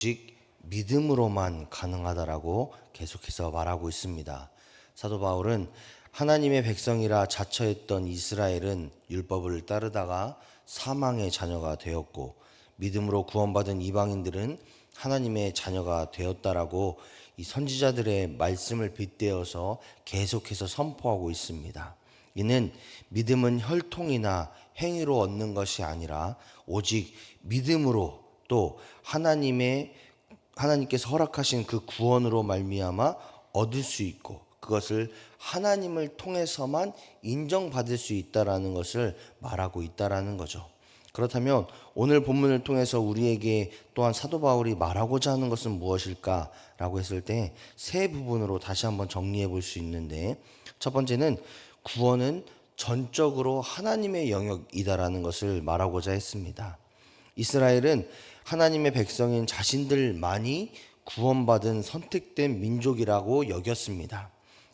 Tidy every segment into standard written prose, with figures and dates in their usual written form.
오직 믿음으로만 가능하다라고 계속해서 말하고 있습니다. 사도 바울은 하나님의 백성이라 자처했던 이스라엘은 율법을 따르다가 사망의 자녀가 되었고 믿음으로 구원받은 이방인들은 하나님의 자녀가 되었다라고 이 선지자들의 말씀을 빗대어서 계속해서 선포하고 있습니다. 이는 믿음은 혈통이나 행위로 얻는 것이 아니라 오직 믿음으로 또 하나님께서 허락하신 그 구원으로 말미암아 얻을 수 있고 그것을 하나님을 통해서만 인정받을 수 있다라는 것을 말하고 있다라는 거죠. 그렇다면 오늘 본문을 통해서 우리에게 또한 사도 바울이 말하고자 하는 것은 무엇일까라고 했을 때 세 부분으로 다시 한번 정리해 볼 수 있는데, 첫 번째는 구원은 전적으로 하나님의 영역이다라는 것을 말하고자 했습니다. 이스라엘은 하나님의 백성인 자신들만이 구원받은 선택된 민족이라고 여겼습니다.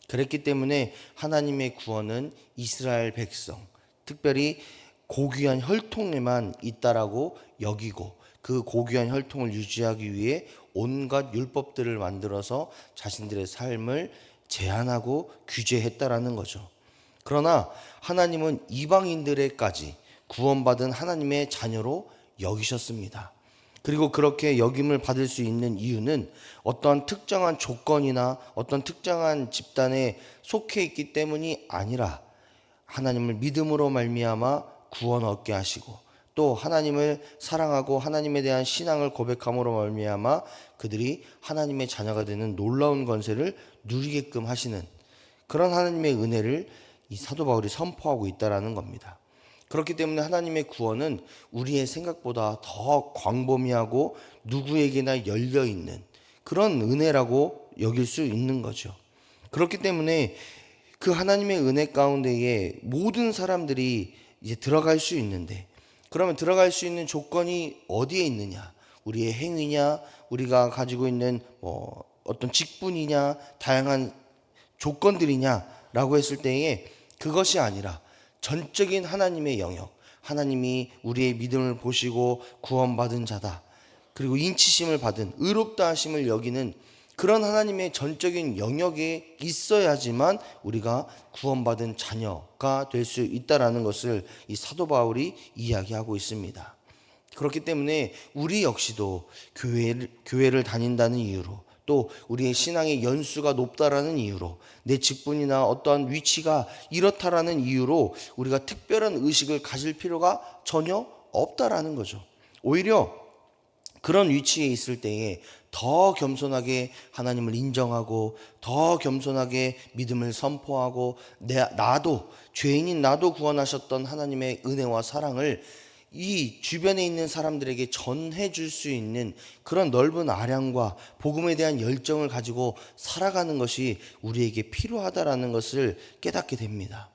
그랬기 때문에 하나님의 구원은 이스라엘 백성, 특별히 고귀한 혈통에만 있다라고 여기고 그 고귀한 혈통을 유지하기 위해 온갖 율법들을 만들어서 자신들의 삶을 제한하고 규제했다라는 거죠. 그러나 하나님은 이방인들에까지 구원받은 하나님의 자녀로 여기셨습니다. 그리고 그렇게 여김을 받을 수 있는 이유는 어떠한 특정한 조건이나 어떤 특정한 집단에 속해 있기 때문이 아니라 하나님을 믿음으로 말미암아 구원 얻게 하시고 또 하나님을 사랑하고 하나님에 대한 신앙을 고백함으로 말미암아 그들이 하나님의 자녀가 되는 놀라운 권세를 누리게끔 하시는 그런 하나님의 은혜를 이 사도 바울이 선포하고 있다라는 겁니다. 그렇기 때문에 하나님의 구원은 우리의 생각보다 더 광범위하고 누구에게나 열려있는 그런 은혜라고 여길 수 있는 거죠. 그렇기 때문에 그 하나님의 은혜 가운데에 모든 사람들이 이제 들어갈 수 있는데, 그러면 들어갈 수 있는 조건이 어디에 있느냐? 우리의 행위냐? 우리가 가지고 있는 어떤 직분이냐? 다양한 조건들이냐? 라고 했을 때에 그것이 아니라 전적인 하나님의 영역, 하나님이 우리의 믿음을 보시고 구원받은 자다, 그리고 인치심을 받은 의롭다 하심을 여기는 그런 하나님의 전적인 영역에 있어야지만 우리가 구원받은 자녀가 될 수 있다라는 것을 이 사도 바울이 이야기하고 있습니다. 그렇기 때문에 우리 역시도 교회를 다닌다는 이유로 또 우리의 신앙의 연수가 높다라는 이유로 내 직분이나 어떠한 위치가 이렇다라는 이유로 우리가 특별한 의식을 가질 필요가 전혀 없다라는 거죠. 오히려 그런 위치에 있을 때에 더 겸손하게 하나님을 인정하고 더 겸손하게 믿음을 선포하고 나도 죄인인 나도 구원하셨던 하나님의 은혜와 사랑을 이 주변에 있는 사람들에게 전해줄 수 있는 그런 넓은 아량과 복음에 대한 열정을 가지고 살아가는 것이 우리에게 필요하다라는 것을 깨닫게 됩니다.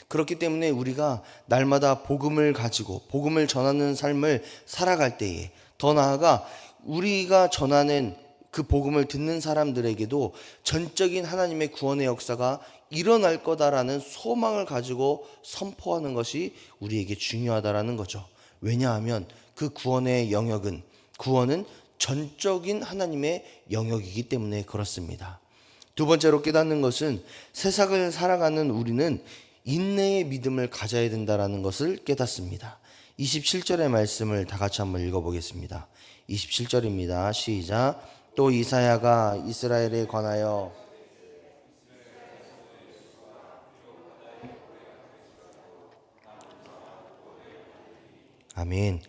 그렇기 때문에 우리가 날마다 복음을 가지고 복음을 전하는 삶을 살아갈 때에 더 나아가 우리가 전하는 그 복음을 듣는 사람들에게도 전적인 하나님의 구원의 역사가 일어날 거다라는 소망을 가지고 선포하는 것이 우리에게 중요하다라는 거죠. 왜냐하면 그 구원의 영역은, 구원은 전적인 하나님의 영역이기 때문에 그렇습니다. 두 번째로 깨닫는 것은 세상을 살아가는 우리는 인내의 믿음을 가져야 된다는 것을 깨닫습니다. 27절의 말씀을 다 같이 한번 읽어보겠습니다. 27절입니다. 시작. 또 이사야가 이스라엘에 관하여 아멘.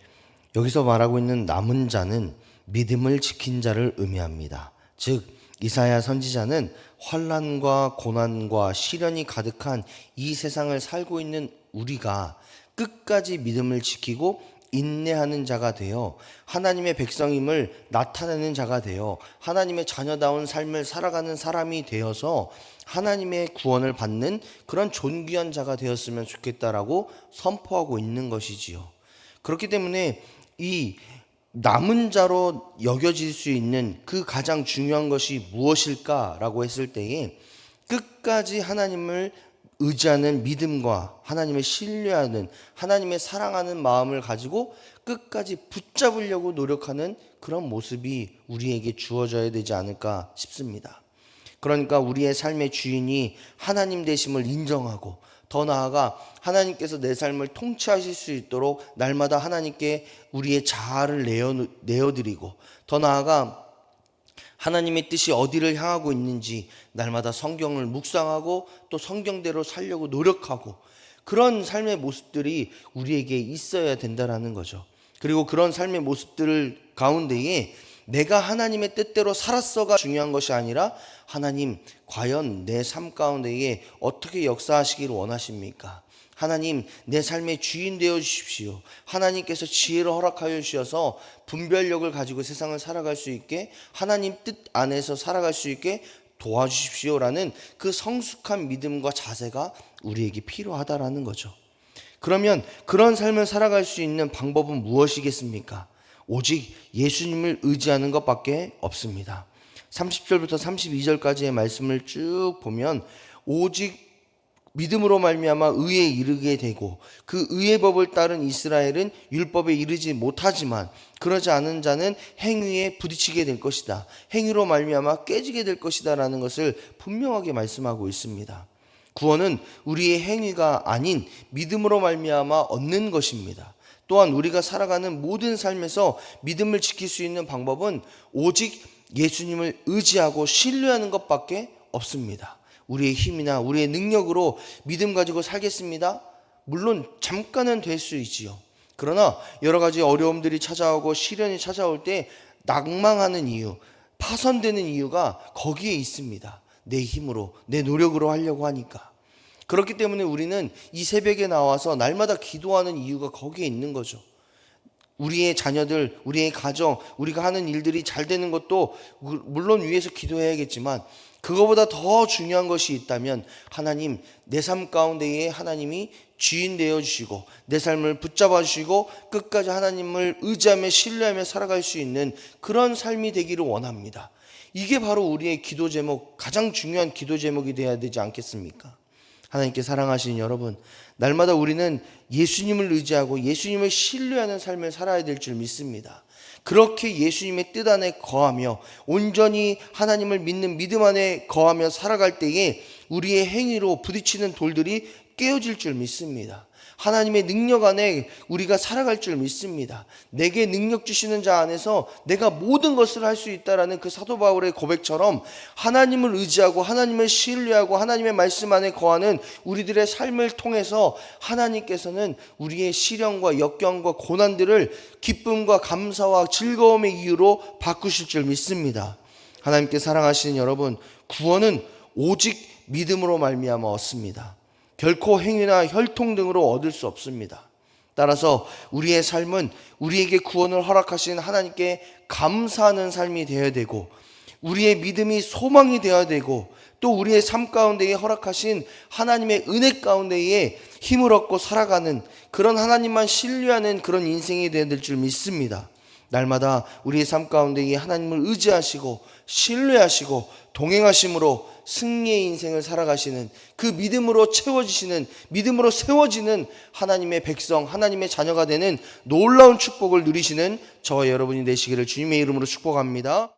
여기서 말하고 있는 남은 자는 믿음을 지킨 자를 의미합니다. 즉 이사야 선지자는 환난과 고난과 시련이 가득한 이 세상을 살고 있는 우리가 끝까지 믿음을 지키고 인내하는 자가 되어 하나님의 백성임을 나타내는 자가 되어 하나님의 자녀다운 삶을 살아가는 사람이 되어서 하나님의 구원을 받는 그런 존귀한 자가 되었으면 좋겠다라고 선포하고 있는 것이지요. 그렇기 때문에 이 남은 자로 여겨질 수 있는 그 가장 중요한 것이 무엇일까라고 했을 때에 끝까지 하나님을 의지하는 믿음과 하나님을 신뢰하는 하나님의 사랑하는 마음을 가지고 끝까지 붙잡으려고 노력하는 그런 모습이 우리에게 주어져야 되지 않을까 싶습니다. 그러니까 우리의 삶의 주인이 하나님 되심을 인정하고, 더 나아가 하나님께서 내 삶을 통치하실 수 있도록 날마다 하나님께 우리의 자아를 내어드리고, 더 나아가 하나님의 뜻이 어디를 향하고 있는지 날마다 성경을 묵상하고 또 성경대로 살려고 노력하고, 그런 삶의 모습들이 우리에게 있어야 된다는 거죠. 그리고 그런 삶의 모습들 가운데에 내가 하나님의 뜻대로 살았어가 중요한 것이 아니라, 하나님 과연 내 삶 가운데에 어떻게 역사하시기를 원하십니까? 하나님 내 삶의 주인 되어 주십시오. 하나님께서 지혜를 허락하여 주셔서 분별력을 가지고 세상을 살아갈 수 있게, 하나님 뜻 안에서 살아갈 수 있게 도와주십시오라는 그 성숙한 믿음과 자세가 우리에게 필요하다라는 거죠. 그러면 그런 삶을 살아갈 수 있는 방법은 무엇이겠습니까? 오직 예수님을 의지하는 것밖에 없습니다. 30절부터 32절까지의 말씀을 쭉 보면, 오직 믿음으로 말미암아 의에 이르게 되고 그 의의 법을 따른 이스라엘은 율법에 이르지 못하지만 그러지 않은 자는 행위에 부딪히게 될 것이다. 행위로 말미암아 깨지게 될 것이다 라는 것을 분명하게 말씀하고 있습니다. 구원은 우리의 행위가 아닌 믿음으로 말미암아 얻는 것입니다. 또한 우리가 살아가는 모든 삶에서 믿음을 지킬 수 있는 방법은 오직 예수님을 의지하고 신뢰하는 것밖에 없습니다. 우리의 힘이나 우리의 능력으로 믿음 가지고 살겠습니다. 물론 잠깐은 될 수 있지요. 그러나 여러 가지 어려움들이 찾아오고 시련이 찾아올 때 낙망하는 이유, 파선되는 이유가 거기에 있습니다. 내 힘으로, 내 노력으로 하려고 하니까. 그렇기 때문에 우리는 이 새벽에 나와서 날마다 기도하는 이유가 거기에 있는 거죠. 우리의 자녀들, 우리의 가정, 우리가 하는 일들이 잘 되는 것도 물론 위해서 기도해야겠지만, 그거보다 더 중요한 것이 있다면, 하나님 내 삶 가운데에 하나님이 주인 되어 주시고 내 삶을 붙잡아 주시고 끝까지 하나님을 의지하며 신뢰하며 살아갈 수 있는 그런 삶이 되기를 원합니다. 이게 바로 우리의 기도 제목, 가장 중요한 기도 제목이 되어야 되지 않겠습니까? 하나님께 사랑하시는 여러분, 날마다 우리는 예수님을 의지하고 예수님을 신뢰하는 삶을 살아야 될 줄 믿습니다. 그렇게 예수님의 뜻 안에 거하며 온전히 하나님을 믿는 믿음 안에 거하며 살아갈 때에 우리의 행위로 부딪히는 돌들이 깨어질 줄 믿습니다. 하나님의 능력 안에 우리가 살아갈 줄 믿습니다. 내게 능력 주시는 자 안에서 내가 모든 것을 할 수 있다라는 그 사도 바울의 고백처럼 하나님을 의지하고 하나님을 신뢰하고 하나님의 말씀 안에 거하는 우리들의 삶을 통해서 하나님께서는 우리의 시련과 역경과 고난들을 기쁨과 감사와 즐거움의 이유로 바꾸실 줄 믿습니다. 하나님께 사랑하시는 여러분, 구원은 오직 믿음으로 말미암아 얻습니다. 결코 행위나 혈통 등으로 얻을 수 없습니다. 따라서 우리의 삶은 우리에게 구원을 허락하신 하나님께 감사하는 삶이 되어야 되고, 우리의 믿음이 소망이 되어야 되고, 또 우리의 삶 가운데에 허락하신 하나님의 은혜 가운데에 힘을 얻고 살아가는 그런 하나님만 신뢰하는 그런 인생이 되어야 될 줄 믿습니다. 날마다 우리의 삶 가운데에 하나님을 의지하시고 신뢰하시고 동행하심으로 승리의 인생을 살아가시는, 그 믿음으로 채워지시는, 믿음으로 세워지는 하나님의 백성, 하나님의 자녀가 되는 놀라운 축복을 누리시는 저와 여러분이 되시기를 주님의 이름으로 축복합니다.